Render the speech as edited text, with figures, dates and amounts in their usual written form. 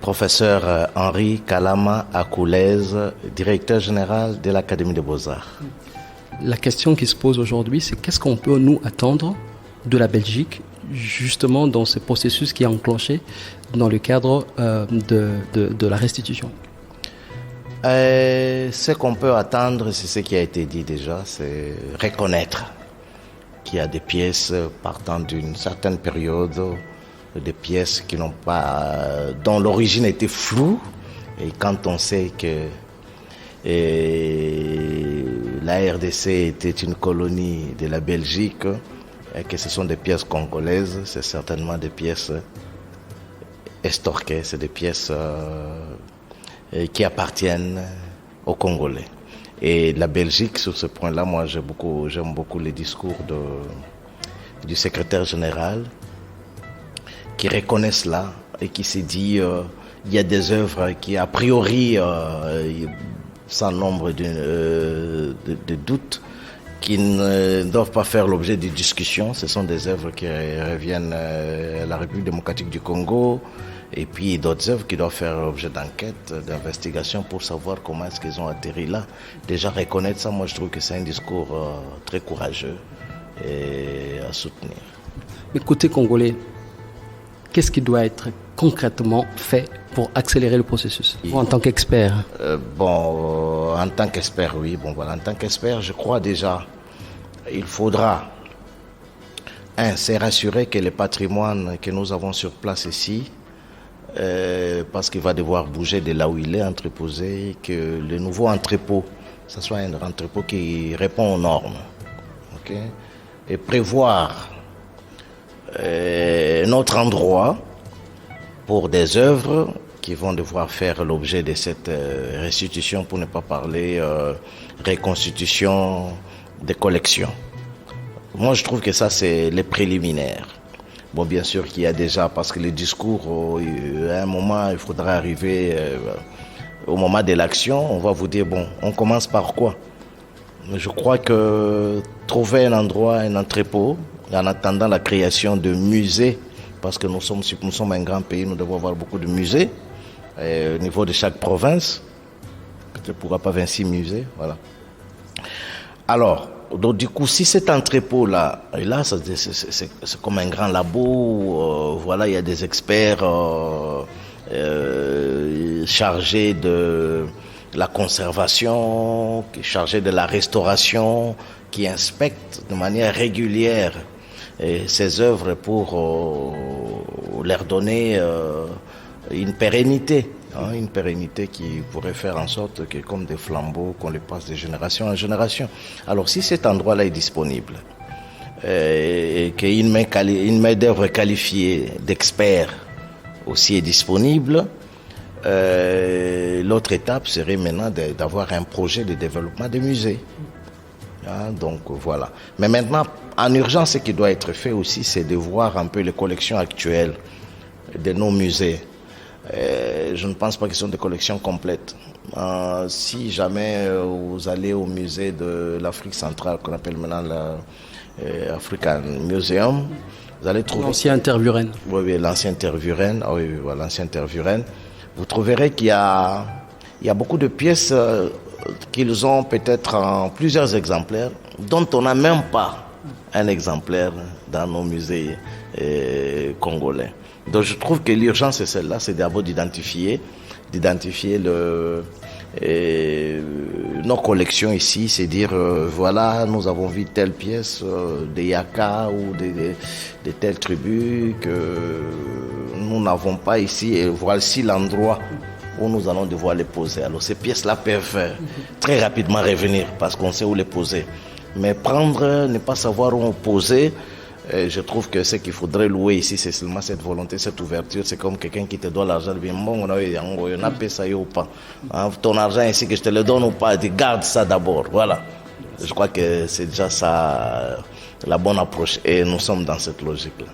Professeur Henri Kalama Akoulez, directeur général de l'Académie des Beaux-Arts. La question qui se pose aujourd'hui, c'est qu'est-ce qu'on peut nous attendre de la Belgique, justement dans ce processus qui est enclenché dans le cadre de la restitution. Ce qu'on peut attendre, c'est ce qui a été dit déjà, c'est reconnaître qu'il y a des pièces partant d'une certaine période, des pièces qui n'ont pas, dont l'origine était floue. Et quand on sait que la RDC était une colonie de la Belgique, et que ce sont des pièces congolaises, c'est certainement des pièces estorquées, c'est des pièces qui appartiennent aux Congolais. Et la Belgique, sur ce point-là, moi j'aime beaucoup les discours du secrétaire général qui reconnaissent cela et qui s'est dit il y a des œuvres qui a priori, sans nombre de doutes, qui ne doivent pas faire l'objet de discussions. Ce sont des œuvres qui reviennent à la République démocratique du Congo, et puis d'autres œuvres qui doivent faire l'objet d'enquête, d'investigation pour savoir comment est-ce qu'ils ont atterri là. Déjà reconnaître ça, moi je trouve que c'est un discours très courageux et à soutenir. Mais côté congolais, qu'est-ce qui doit être concrètement fait pour accélérer le processus en tant qu'expert? En tant qu'expert, oui. En tant qu'expert, je crois déjà, il faudra, se rassurer que le patrimoine que nous avons sur place ici, parce qu'il va devoir bouger de là où il est entreposé, que le nouveau entrepôt, ce soit un entrepôt qui répond aux normes. Okay? Et prévoir un autre endroit pour des œuvres qui vont devoir faire l'objet de cette restitution, pour ne pas parler reconstitution des collections. Moi, je trouve que ça, c'est les préliminaires. Bon, bien sûr qu'il y a déjà, parce que le discours, à un moment, il faudra arriver au moment de l'action, on va vous dire, bon, on commence par quoi? Je crois que trouver un endroit, un entrepôt, en attendant la création de musées, parce que nous sommes un grand pays, nous devons avoir beaucoup de musées au niveau de chaque province. Peut-être ne pourra pas 26 musées, voilà. Alors, donc du coup, si cet entrepôt-là, et là, c'est comme un grand labo, voilà, il y a des experts chargés de la conservation, chargés de la restauration, qui inspectent de manière régulière ces œuvres pour leur donner une pérennité qui pourrait faire en sorte que, comme des flambeaux, qu'on les passe de génération en génération. Alors si cet endroit-là est disponible et qu'une main d'œuvre qualifiée d'experts aussi est disponible, l'autre étape serait maintenant d'avoir un projet de développement de musées. Donc voilà. Mais maintenant, en urgence, ce qui doit être fait aussi, c'est de voir un peu les collections actuelles de nos musées. Je ne pense pas qu'ils sont des collections complètes. Si jamais vous allez au musée de l'Afrique centrale, qu'on appelle maintenant l'African Museum, vous allez trouver... L'ancien Tervuren. Oui, l'ancien Tervuren. Ah, oui, voilà, l'ancien Tervuren. Vous trouverez qu'il y a beaucoup de pièces qu'ils ont peut-être en plusieurs exemplaires, dont on n'a même pas un exemplaire dans nos musées congolais. Donc je trouve que l'urgence c'est celle-là, c'est d'abord d'identifier nos collections ici, c'est dire voilà, nous avons vu telle pièce des Yaka ou de telles tribus que nous n'avons pas ici, et voici l'endroit où nous allons devoir les poser. Alors ces pièces-là peuvent très rapidement revenir parce qu'on sait où les poser. Mais prendre, ne pas savoir où poser, je trouve que ce qu'il faudrait louer ici, c'est seulement cette volonté, cette ouverture. C'est comme quelqu'un qui te doit l'argent, il dit bon, on a payé ça ou pas. Ton argent ici, que je te le donne ou pas, garde ça d'abord. Voilà. Je crois que c'est déjà ça la bonne approche et nous sommes dans cette logique-là.